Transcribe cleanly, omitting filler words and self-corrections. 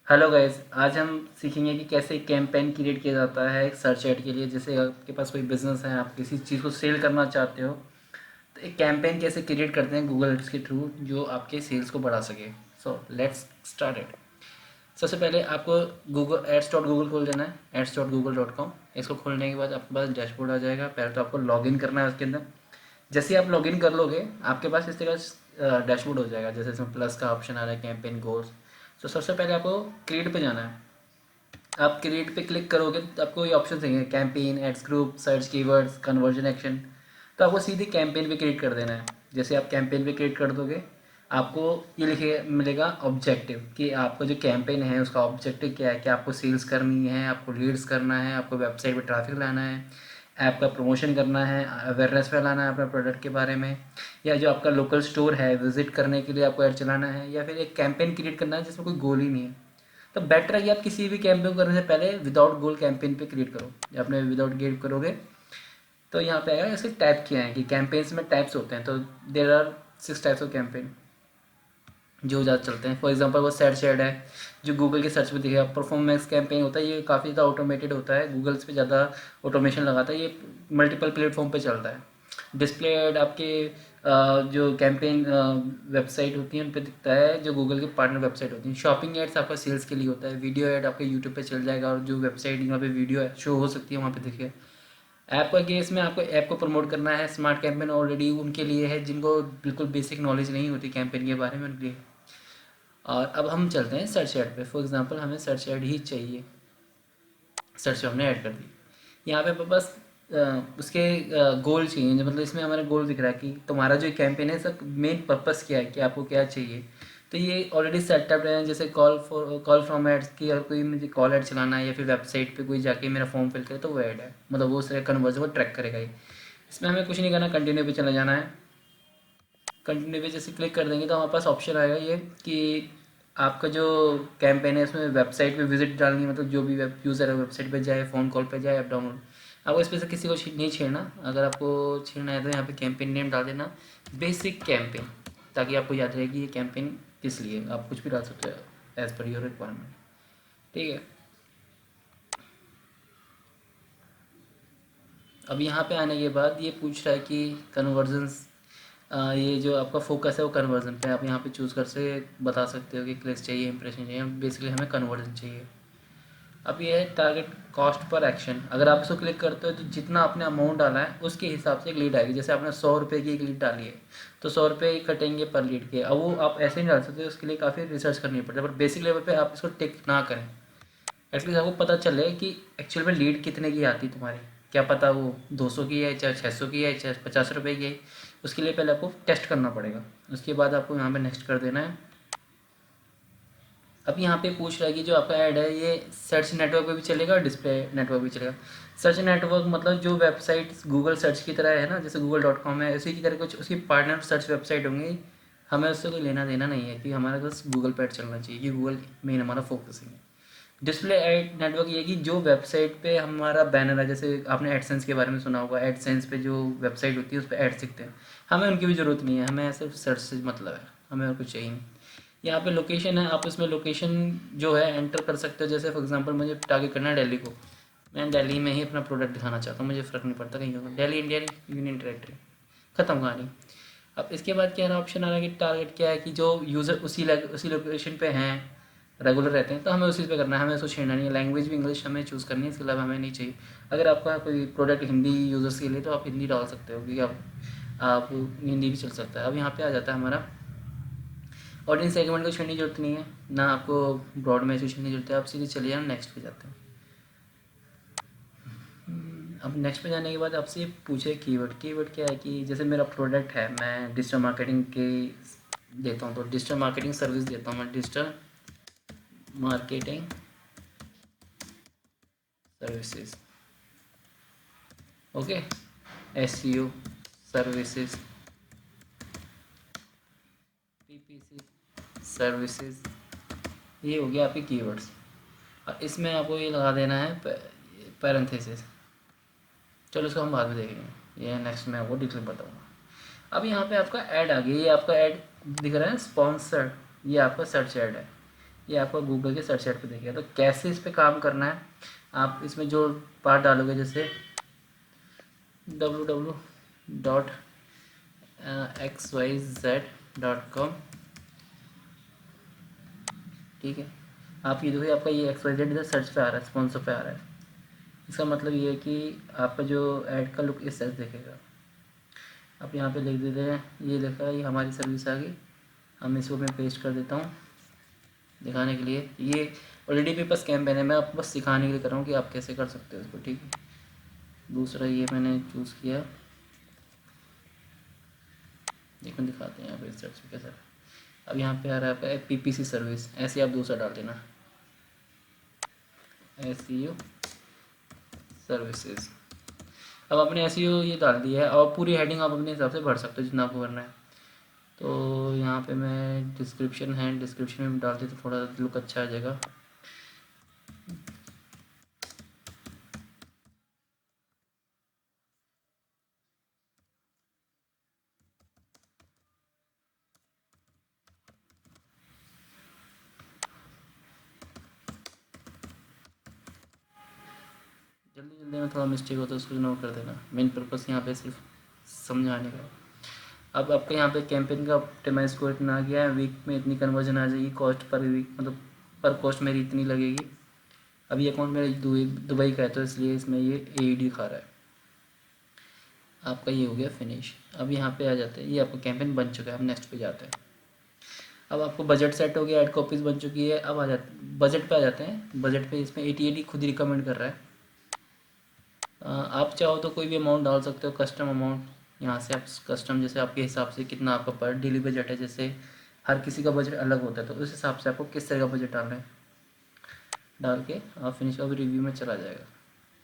Hello guys, आज हम सीखेंगे कि कैसे कैंपेन क्रिएट किया जाता है एक सर्च ऐड के लिए। जैसे आपके पास कोई बिजनेस है, आप किसी चीज़ को सेल करना चाहते हो, तो एक कैंपेन कैसे क्रिएट करते हैं गूगल एड्स के थ्रू जो आपके सेल्स को बढ़ा सके। So let's start it. सबसे पहले आपको गूगल एड्स.गूगल खोल देना है, ads.google.com। इसको खोलने के बाद आपके पास डैशबोर्ड आ जाएगा। पहले तो आपको लॉगिन करना है उसके अंदर। जैसे ही आप लॉगिन कर लोगे आपके पास इस तरह डैशबोर्ड हो जाएगा। जैसे इसमें प्लस का ऑप्शन आ रहा है, कैंपेन गोल्स। तो सबसे पहले आपको क्रिएट पे जाना है। आप क्रिएट पे क्लिक करोगे तो आपको ये ऑप्शन देंगे, campaign, ads group, search keywords, conversion action. तो आपको सीधे कैंपेन पे क्रिएट कर देना है। जैसे आप कैंपेन पे क्रिएट कर दोगे, आपको ये लिखे मिलेगा ऑब्जेक्टिव, कि आपका जो कैंपेन है उसका ऑब्जेक्टिव क्या है। कि आपको सेल्स करनी है, आपको लीड्स करना है, आपको वेबसाइट पे ट्रैफिक लाना है, ऐप का प्रमोशन करना है, अवेयरनेस फैलाना है अपने प्रोडक्ट के बारे में, या जो आपका लोकल स्टोर है विजिट करने के लिए आपको ऐड चलाना है, या फिर एक कैंपेन क्रिएट करना है जिसमें कोई गोल ही नहीं है। तो बेटर है कि आप किसी भी कैंपेन करने से पहले विदाउट गोल कैंपेन पे क्रिएट करो। जब आपने विदाउट गेट करोगे तो यहाँ पे आएगा इसके टाइप क्या है, कि कैंपेन्स में टाइप्स होते हैं। तो there are 6 types of campaign जो ज़्यादा चलते हैं। फॉर एग्जांपल वो सर्च ऐड है जो गूगल की सर्च में दिखेगा। परफॉर्मेंस कैंपेन होता है, ये काफ़ी ज़्यादा ऑटोमेटेड होता है, गूगल्स पे ज़्यादा ऑटोमेशन लगाता है, ये मल्टीपल प्लेटफॉर्म पे चलता है। डिस्प्ले ऐड आपके जो कैंपेन वेबसाइट होती हैं उन पे दिखता है, जो गूगल के पार्टनर वेबसाइट होती हैं। शॉपिंग एड्स आपका सेल्स के लिए होता है। वीडियो ऐड आपके यूट्यूब पे चल जाएगा, और जो वेबसाइट यहाँ पे वीडियो शो हो सकती है वहाँ पे दिखे। ऐप का केस में आपको ऐप को प्रमोट करना है। स्मार्ट कैंपेन ऑलरेडी उनके लिए है जिनको बिल्कुल बेसिक नॉलेज नहीं होती कैंपेन के बारे में, उनके लिए। और अब हम चलते हैं सर्च ऐड पे। फॉर एग्जांपल हमें सर्च ऐड ही चाहिए, सर्च हमने ऐड कर दी। यहाँ पे बस उसके गोल चाहिए, मतलब इसमें हमारा गोल दिख रहा है कि तुम्हारा जो कैंपेन है सर मेन पर्पस क्या है, कि आपको क्या चाहिए। तो ये ऑलरेडी सेटअप है। जैसे कॉल फ्रॉम एड्स की, और कोई मुझे कॉल ऐड चलाना है, या फिर वेबसाइट पे कोई जाके मेरा फॉर्म फिल करे तो वो ऐड है, मतलब वो उससे कन्वर्जन वो ट्रैक करेगा ये। इसमें हमें कुछ नहीं करना, कंटिन्यू पे चला जाना है। कंटिन्यू पे जैसे क्लिक कर देंगे तो हमारे पास ऑप्शन आएगा ये कि आपका जो कैंपेन है उसमें वेबसाइट पे विजिट डालनी है, मतलब जो भी वेब यूज़र है वेबसाइट पे जाए, फ़ोन कॉल पे जाए, ऐप डाउनलोड। आपको इस पे से किसी को नहीं छेड़ना। अगर आपको छेड़ना है तो यहाँ पे कैंपेन नेम डाल देना, बेसिक कैंपेन, ताकि आपको याद रहे कि ये कैंपेन किस लिए। आप कुछ भी डाल सकते हो एज़ पर योर रिक्वायरमेंट। ठीक है। अब यहाँ पे आने के बाद ये पूछ रहा है कि कन्वर्जन्स, ये जो आपका फोकस है वो कन्वर्जन पे। आप यहाँ पे चूज़ कर से बता सकते हो कि क्लिक्स चाहिए, इंप्रेशन चाहिए। बेसिकली हमें कन्वर्जन चाहिए। अब ये है टारगेट कॉस्ट पर एक्शन। अगर आप इसको क्लिक करते हो तो जितना आपने अमाउंट डाला है उसके हिसाब से एक लीड आएगी। जैसे आपने 100 रुपये की एक लीड डाली है तो 100 रुपये ही कटेंगे पर लीड के। अब वो आप ऐसे नहीं डाल सकते, उसके लिए काफ़ी रिसर्च करनी पड़ती है। पर बेसिक लेवल पे आप इसको टिक ना करें, एटलीस्ट आपको पता चले कि एक्चुअल में लीड कितने की आती तुम्हारी। क्या पता वो 200 की है, चाहे 600 की है, चाहे 50 रुपये की है। उसके लिए पहले आपको टेस्ट करना पड़ेगा। उसके बाद आपको यहाँ पे नेक्स्ट कर देना है। अब यहाँ पे पूछ रहा है कि जो आपका ऐड है ये सर्च नेटवर्क पे भी चलेगा और डिस्प्ले नेटवर्क भी चलेगा। सर्च नेटवर्क मतलब जो वेबसाइट गूगल सर्च की तरह है ना, जैसे google.com है, उसी की तरह कुछ उसकी पार्टनर सर्च वेबसाइट होंगी। हमें उससे कोई लेना देना नहीं है, कि हमारा बस गूगल पे ऐड चलना चाहिए, कि गूगल मेन हमारा फोकसिंग है। डिस्प्ले एड नेटवर्क ये कि जो वेबसाइट पे हमारा बैनर है, जैसे आपने एडसेंस के बारे में सुना होगा, एडसेंस पे जो वेबसाइट होती है उस पर एड दिखते हैं, हमें उनकी भी ज़रूरत नहीं है। हमें सिर्फ सर्च से मतलब है, हमें और कुछ चाहिए नहीं। यहाँ पे लोकेशन है, आप इसमें लोकेशन जो है एंटर कर सकते हो। जैसे फॉर एग्जांपल मुझे टारगेट करना है दिल्ली को, मैं दिल्ली में ही अपना प्रोडक्ट दिखाना चाहता हूँ, मुझे फ़र्क नहीं पड़ता कहीं होगा, दिल्ली इंडियन यूनियन टेरेटरी, ख़त्म कहानी। अब इसके बाद क्या है, ऑप्शन आ रहा है कि टारगेट क्या है, कि जो यूज़र उसी लोकेशन पे हैं, रेगुलर रहते हैं, तो हमें उसी पे करना है। हमें उसको छेड़ना नहीं है। लैंग्वेज भी इंग्लिश हमें चूज़ करनी है, इसके अलावा हमें नहीं चाहिए। अगर आपका कोई प्रोडक्ट हिंदी यूज़र्स के लिए तो आप हिंदी डाल सकते हो, क्योंकि आप हिंदी भी चल सकता है। अब यहाँ पे आ जाता है हमारा ऑडियंस सेगमेंट को छेड़ने की जरूरत नहीं है, ना आपको ब्रॉड में छेड़ने की जरूरत है। आप सीधे चलिए हम नेक्स्ट पे जाते हैं। अब नेक्स्ट पे जाने के बाद आपसे ये पूछे कीवर्ड। कीवर्ड क्या है, कि जैसे मेरा प्रोडक्ट है, मैं डिजिटल मार्केटिंग की देता हूँ, तो डिजिटल मार्केटिंग सर्विस देता हूँ मैं, digital marketing services. Okay, SEO services, PPC services, ये हो गया आपके कीवर्ड्स। और इसमें आपको ये लगा देना है पैरेंथेसिस। चलो इसको हम बाद में देखेंगे, ये नेक्स्ट में आपको डिटेल बताऊँगा। अब यहाँ पे आपका ऐड आ गया। ये आपका ऐड दिख रहा है स्पॉन्सर्ड, ये आपका सर्च ऐड है। ये आपको गूगल के सर्च एड पे देखेगा। तो कैसे इस पे काम करना है, आप इसमें जो पार्ट डालोगे, जैसे www.xyz.com, ठीक है। आप ये देखिए, आपका ये XYZ इधर सर्च पे आ रहा है, स्पॉन्सर पे आ रहा है। इसका मतलब ये है कि आपका जो ऐड का लुक इस तरह से दिखेगा। आप यहाँ पे लिख देते हैं, ये लिखा है, ये हमारी सर्विस आ गई। हम इसको मैं पेस्ट कर देता हूँ दिखाने के लिए। ये ऑलरेडी मेरे पास कैंपेन है, मैं आपको बस सिखाने के लिए कर रहा हूँ कि आप कैसे कर सकते हो इसको, ठीक है। दूसरा ये मैंने चूज़ किया, देखो दिखाते हैं यहाँ पे सर्च पे कैसा। अब यहाँ पे आ रहा है आपका PPC सर्विस, ऐसे आप दूसरा डाल देना, SEO सर्विसेज। अब आपने SEO ये डाल दिया है, और पूरी हेडिंग आप अपने हिसाब से भर सकते हो जितना आपको करना है। तो यहाँ पे मैं डिस्क्रिप्शन है, डिस्क्रिप्शन में डालते तो थोड़ा लुक अच्छा आ जाएगा। जल्दी जल्दी में थोड़ा मिस्टेक होता है, उसको नोट कर देना। मेन पर्पस यहाँ पे सिर्फ समझाने का है। अब आपके यहाँ पे कैंपेन का ऑप्टिमाइज स्कोर इतना आ गया है, वीक में इतनी कन्वर्जन आ जाएगी, कॉस्ट पर वीक मतलब पर कॉस्ट मेरी इतनी लगेगी। अब ये अकाउंट मेरा दुबई का है, तो इसलिए इसमें ये AED दिखा रहा है। आपका ये हो गया फिनिश। अब यहाँ पे आ जाते हैं, ये आपका कैंपेन बन चुका है। अब नेक्स्ट पे जाते हैं। अब आपको बजट सेट हो गया, ऐड कॉपीज़ बन चुकी है। अब आ जाते बजट पे, आ जाते हैं बजट पे। इसमें 80 खुद ही रिकमेंड कर रहा है। आप चाहो तो कोई भी अमाउंट डाल सकते हो, कस्टम अमाउंट। यहाँ से आप कस्टम, जैसे आपके हिसाब से कितना आपका पर डेली बजट है, जैसे हर किसी का बजट अलग होता है, तो उस हिसाब से आपको किस तरह का बजट डालना है, डाल के आप फिनिश। अभी रिव्यू में चला जाएगा।